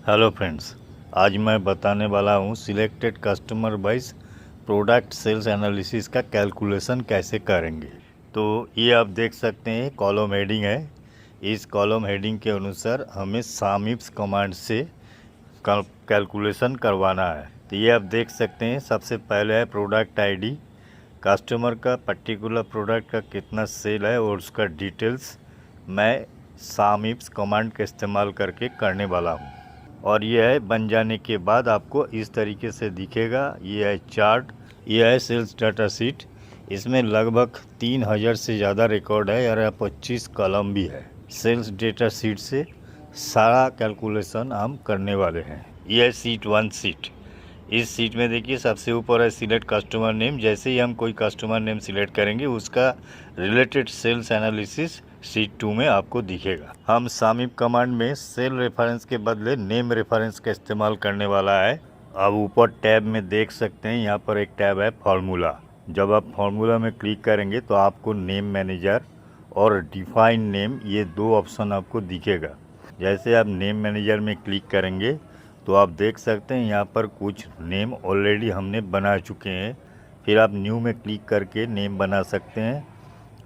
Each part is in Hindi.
हेलो फ्रेंड्स, आज मैं बताने वाला हूँ selected customer wise product sales analysis का कैलकुलेशन कैसे करेंगे। तो ये आप देख सकते हैं कॉलम हेडिंग है। इस कॉलम हेडिंग के अनुसार हमें सामिप्स कमांड से कैलकुलेशन करवाना है। तो ये आप देख सकते हैं, सबसे पहले है प्रोडक्ट आईडी, कस्टमर का पर्टिकुलर प्रोडक्ट का कितना सेल है और उसका डिटेल्स मैं सामिप्स कमांड का इस्तेमाल करके करने वाला हूँ। और ये है बन जाने के बाद आपको इस तरीके से दिखेगा। ये है चार्ट, ये है सेल्स डाटा शीट। इसमें लगभग 3000 से ज़्यादा रिकॉर्ड है और 25 कॉलम भी है। सेल्स डेटा शीट से सारा कैलकुलेशन हम करने वाले हैं। ये है शीट 1 शीट। इस सीट में देखिए सबसे ऊपर है सिलेक्ट कस्टमर नेम। जैसे ही हम कोई कस्टमर नेम सिलेक्ट करेंगे उसका रिलेटेड सेल्स एनालिसिस शीट 2 में आपको दिखेगा। हम सामिप कमांड में सेल रेफरेंस के बदले नेम रेफरेंस का इस्तेमाल करने वाला है। अब ऊपर टैब में देख सकते हैं, यहाँ पर एक टैब है फार्मूला। जब आप फार्मूला में क्लिक करेंगे तो आपको नेम मैनेजर और डिफाइन नेम, ये दो ऑप्शन आपको दिखेगा। जैसे आप नेम मैनेजर में क्लिक करेंगे तो आप देख सकते हैं यहाँ पर कुछ नेम ऑलरेडी हमने बना चुके हैं। फिर आप न्यू में क्लिक करके नेम बना सकते हैं।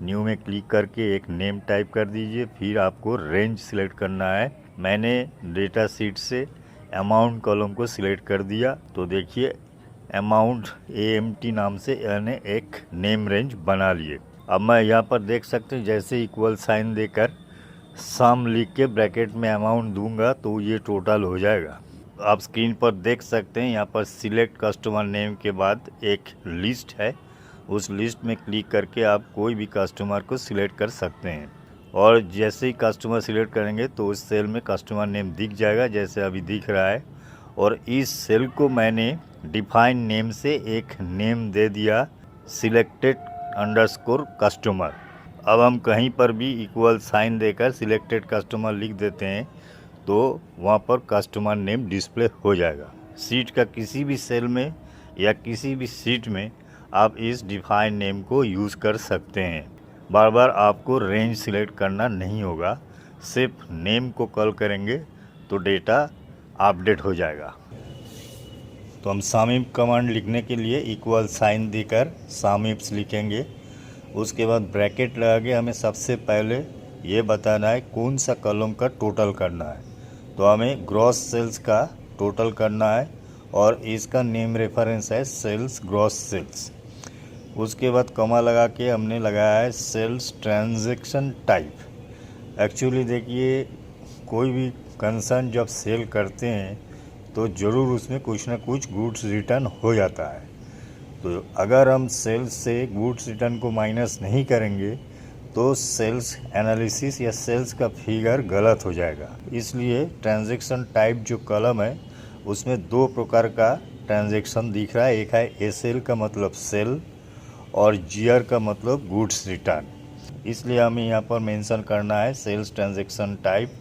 न्यू में क्लिक करके एक नेम टाइप कर दीजिए। फिर आपको रेंज सिलेक्ट करना है। मैंने डेटा शीट से अमाउंट कॉलम को सिलेक्ट कर दिया। तो देखिए अमाउंट AMT नाम से मैंने एक नेम रेंज बना लिए। अब मैं यहाँ पर देख सकते हैं, जैसे इक्वल साइन देकर सम लिख के ब्रैकेट में अमाउंट दूंगा तो ये टोटल हो जाएगा। आप स्क्रीन पर देख सकते हैं, यहाँ पर सिलेक्ट कस्टमर नेम के बाद एक लिस्ट है। उस लिस्ट में क्लिक करके आप कोई भी कस्टमर को सिलेक्ट कर सकते हैं। और जैसे ही कस्टमर सिलेक्ट करेंगे तो उस सेल में कस्टमर नेम दिख जाएगा, जैसे अभी दिख रहा है। और इस सेल को मैंने डिफाइन नेम से एक नेम दे दिया, सिलेक्टेड अंडरस्कोर कस्टमर। अब हम कहीं पर भी इक्वल साइन देकर सिलेक्टेड कस्टमर लिख देते हैं तो वहाँ पर कस्टमर नेम डिस्प्ले हो जाएगा। सीट का किसी भी सेल में या किसी भी सीट में आप इस डिफाइन नेम को यूज़ कर सकते हैं। बार बार आपको रेंज सिलेक्ट करना नहीं होगा, सिर्फ नेम को कॉल करेंगे तो डेटा अपडेट हो जाएगा। तो हम सामिप कमांड लिखने के लिए इक्वल साइन देकर सामिप्स लिखेंगे। उसके बाद ब्रैकेट लगा के हमें सबसे पहले ये बताना है कौन सा कॉलम का टोटल करना है। तो हमें ग्रॉस सेल्स का टोटल करना है और इसका नेम रेफरेंस है सेल्स ग्रॉस सेल्स। उसके बाद कॉमा लगा के हमने लगाया है सेल्स ट्रांजैक्शन टाइप। एक्चुअली देखिए, कोई भी कंसर्न जब सेल करते हैं तो ज़रूर उसमें कुछ ना कुछ गुड्स रिटर्न हो जाता है। तो अगर हम सेल्स से गुड्स रिटर्न को माइनस नहीं करेंगे तो सेल्स एनालिसिस या सेल्स का फिगर गलत हो जाएगा। इसलिए ट्रांजैक्शन टाइप जो कॉलम है उसमें दो प्रकार का ट्रांजैक्शन दिख रहा है। एक है ASL का मतलब सेल और GR का मतलब गुड्स रिटर्न। इसलिए हमें यहाँ पर मेंशन करना है sales transaction type,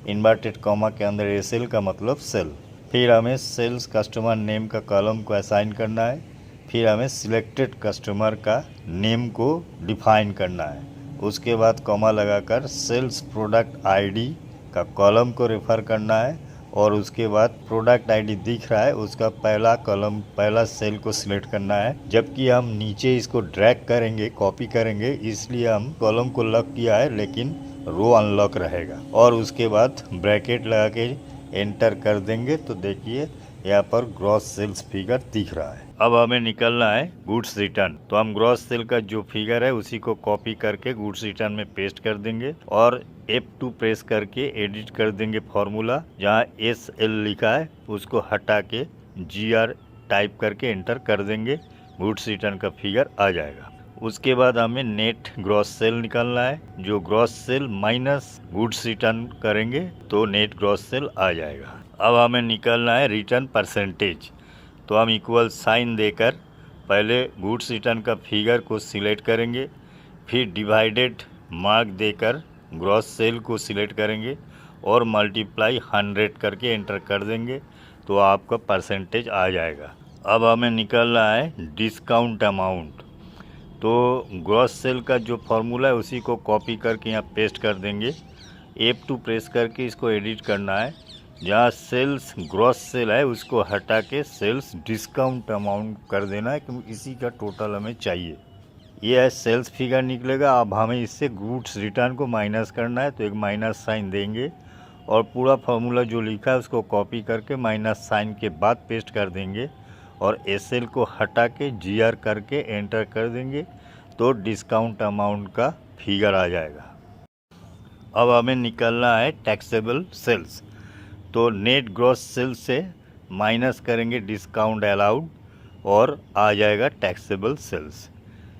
inverted comma के अंदर ASL का मतलब सेल। फिर हमें सेल्स कस्टमर नेम का कॉलम को असाइन करना है। फिर हमें सिलेक्टेड कस्टमर का नेम को डिफाइन करना है। उसके बाद कॉमा लगाकर सेल्स प्रोडक्ट आईडी का कॉलम को रेफ़र करना है और उसके बाद प्रोडक्ट आईडी दिख रहा है उसका पहला कॉलम, पहला सेल को सिलेक्ट करना है। जबकि हम नीचे इसको ड्रैग करेंगे, कॉपी करेंगे, इसलिए हम कॉलम को लॉक किया है लेकिन रो अनलॉक रहेगा। और उसके बाद ब्रैकेट लगा के एंटर कर देंगे तो देखिए यहाँ पर ग्रॉस सेल्स फिगर दिख रहा है। अब हमें निकलना है गुड्स रिटर्न। तो हम ग्रॉस सेल का जो फिगर है उसी को कॉपी करके गुड्स रिटर्न में पेस्ट कर देंगे और F2 प्रेस करके एडिट कर देंगे फॉर्मूला। जहाँ SL लिखा है उसको हटा के GR टाइप करके एंटर कर देंगे, गुड्स रिटर्न का फिगर आ जाएगा। उसके बाद हमें नेट ग्रॉस सेल निकालना है। जो gross sale minus goods return करेंगे तो नेट ग्रॉस सेल आ जाएगा। अब हमें निकालना है रिटर्न परसेंटेज। तो हम इक्वल साइन देकर पहले गुड्स रिटर्न का फिगर को सिलेक्ट करेंगे, फिर डिवाइडेड मार्क देकर ग्रॉस सेल को सिलेक्ट करेंगे और मल्टीप्लाई 100 करके एंटर कर देंगे तो आपका परसेंटेज आ जाएगा। अब हमें निकालना है डिस्काउंट अमाउंट। तो ग्रॉस सेल का जो फॉर्मूला है उसी को कॉपी करके यहाँ पेस्ट कर देंगे। F2 प्रेस करके इसको एडिट करना है। जहाँ सेल्स ग्रॉस सेल है उसको हटा के सेल्स डिस्काउंट अमाउंट कर देना है, क्योंकि इसी का टोटल हमें चाहिए। ये है सेल्स फिगर निकलेगा। अब हमें इससे गुड्स रिटर्न को माइनस करना है, तो एक माइनस साइन देंगे और पूरा फार्मूला जो लिखा है उसको कॉपी करके माइनस साइन के बाद पेस्ट कर देंगे और एसएल को हटा के जीआर करके एंटर कर देंगे, तो डिस्काउंट अमाउंट का फिगर आ जाएगा। अब हमें निकालना है टैक्सेबल सेल्स, तो नेट ग्रॉस सेल्स से माइनस करेंगे डिस्काउंट अलाउड और आ जाएगा टैक्सेबल सेल्स।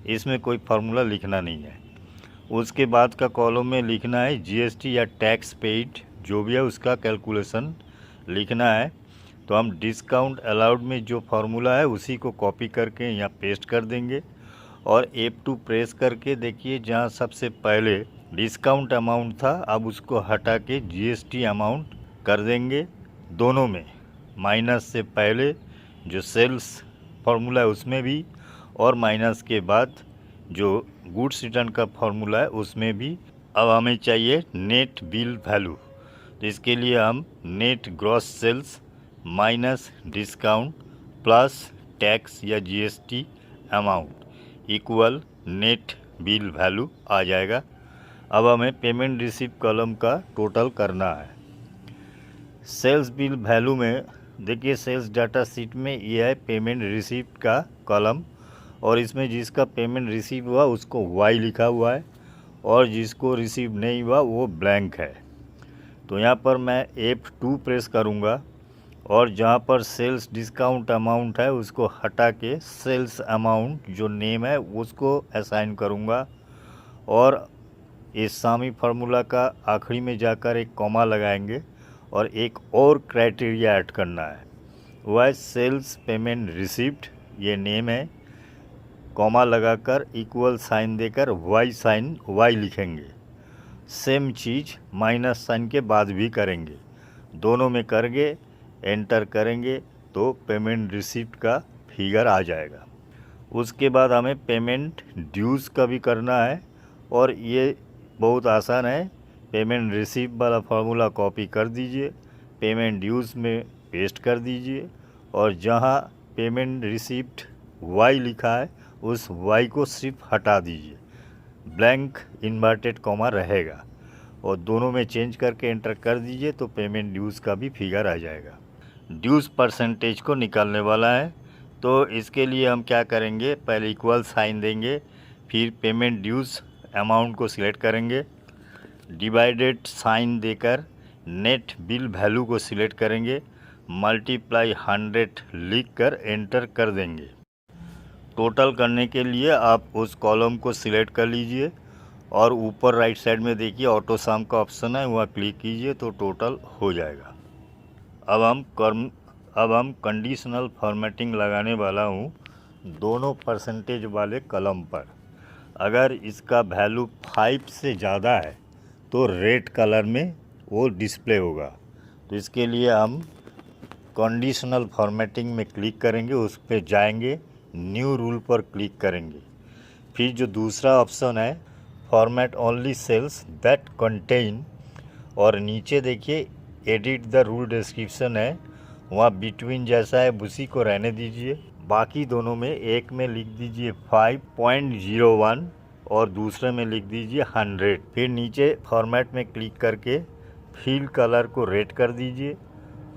इसमें कोई फार्मूला लिखना नहीं है। उसके बाद का कॉलम में लिखना है जीएसटी या टैक्स पेड, जो भी है उसका कैलकुलेशन लिखना है। तो हम डिस्काउंट अलाउड में जो फार्मूला है उसी को कॉपी करके यहाँ पेस्ट कर देंगे और F2 प्रेस करके देखिए जहाँ सबसे पहले डिस्काउंट अमाउंट था, अब उसको हटा के जीएसटी अमाउंट कर देंगे दोनों में, माइनस से पहले जो सेल्स फार्मूला है उसमें भी और माइनस के बाद जो गुड्स रिटर्न का फार्मूला है उसमें भी। अब हमें चाहिए नेट बिल वैल्यू, तो इसके लिए हम net gross sales minus discount plus tax या GST amount equal net bill value आ जाएगा। अब हमें पेमेंट रिसीव कॉलम का टोटल करना है। सेल्स बिल वैल्यू में देखिए सेल्स डाटा शीट में ये है पेमेंट रिसीव्ड का कॉलम, और इसमें जिसका पेमेंट रिसीव हुआ उसको वाई लिखा हुआ है और जिसको रिसीव नहीं हुआ वो ब्लैंक है। तो यहाँ पर मैं F2 प्रेस करूँगा और जहाँ पर सेल्स डिस्काउंट अमाउंट है उसको हटा के सेल्स अमाउंट जो नेम है उसको असाइन करूँगा और इस सामी फार्मूला का आखिरी में जाकर एक कॉमा लगाएंगे और एक और क्राइटेरिया ऐड करना है, वह है सेल्स पेमेंट रिसीव्ड, ये नेम है, कॉमा लगाकर इक्वल साइन देकर वाई साइन वाई लिखेंगे। सेम चीज़ माइनस साइन के बाद भी करेंगे, दोनों में करके एंटर करेंगे तो पेमेंट रिसीप्ट का फिगर आ जाएगा। उसके बाद हमें पेमेंट ड्यूज़ का भी करना है और ये बहुत आसान है। पेमेंट रिसीव वाला फार्मूला कॉपी कर दीजिए, पेमेंट ड्यूज़ में पेस्ट कर दीजिए और जहाँ पेमेंट रिसीप्ट वाई लिखा है उस वाई को सिर्फ हटा दीजिए, ब्लैंक इन्वर्टेड कॉमा रहेगा और दोनों में चेंज करके एंटर कर दीजिए तो पेमेंट ड्यूज़ का भी फिगर आ जाएगा। ड्यूज़ परसेंटेज को निकालने वाला है, तो इसके लिए हम क्या करेंगे, पहले इक्वल साइन देंगे, फिर पेमेंट ड्यूज़ अमाउंट को सिलेक्ट करेंगे, डिवाइडेड साइन देकर नेट बिल वैल्यू को सिलेक्ट करेंगे, मल्टीप्लाई 100 लिख कर एंटर कर देंगे। टोटल करने के लिए आप उस कॉलम को सिलेक्ट कर लीजिए और ऊपर राइट साइड में देखिए ऑटो सम का ऑप्शन है, वहाँ क्लिक कीजिए तो टोटल हो जाएगा। अब हम कंडीशनल फॉर्मेटिंग लगाने वाला हूँ दोनों परसेंटेज वाले कॉलम पर। अगर इसका वैल्यू 5 से ज़्यादा है तो रेड कलर में वो डिस्प्ले होगा। तो इसके लिए हम कंडीशनल फॉर्मेटिंग में क्लिक करेंगे, उस पर जाएंगे, न्यू रूल पर क्लिक करेंगे, फिर जो दूसरा ऑप्शन है format only sales that contain, और नीचे देखिए एडिट द रूल डिस्क्रिप्शन है, वहाँ बिटवीन जैसा है उसी को रहने दीजिए। बाकी दोनों में एक में लिख दीजिए 5.01 और दूसरे में लिख दीजिए 100। फिर नीचे फॉर्मेट में क्लिक करके फिल कलर को रेड कर दीजिए,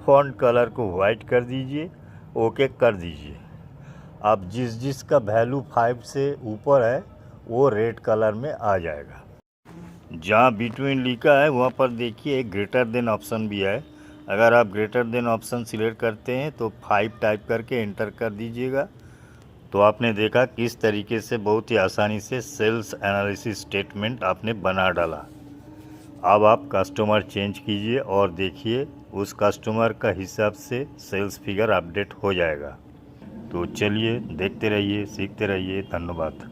फॉन्ट कलर को वाइट कर दीजिए, ओके कर दीजिए। अब जिस का वैल्यू 5 से ऊपर है वो रेड कलर में आ जाएगा। जहाँ बिटवीन लिखा है वहाँ पर देखिए एक ग्रेटर देन ऑप्शन भी है। अगर आप ग्रेटर देन ऑप्शन सिलेक्ट करते हैं तो 5 टाइप करके एंटर कर दीजिएगा। तो आपने देखा किस तरीके से बहुत ही आसानी से सेल्स एनालिसिस स्टेटमेंट आपने बना डाला। अब आप कस्टमर चेंज कीजिए और देखिए उस कस्टमर का हिसाब से सेल्स फिगर अपडेट हो जाएगा। तो चलिए देखते रहिए, सीखते रहिए। धन्यवाद।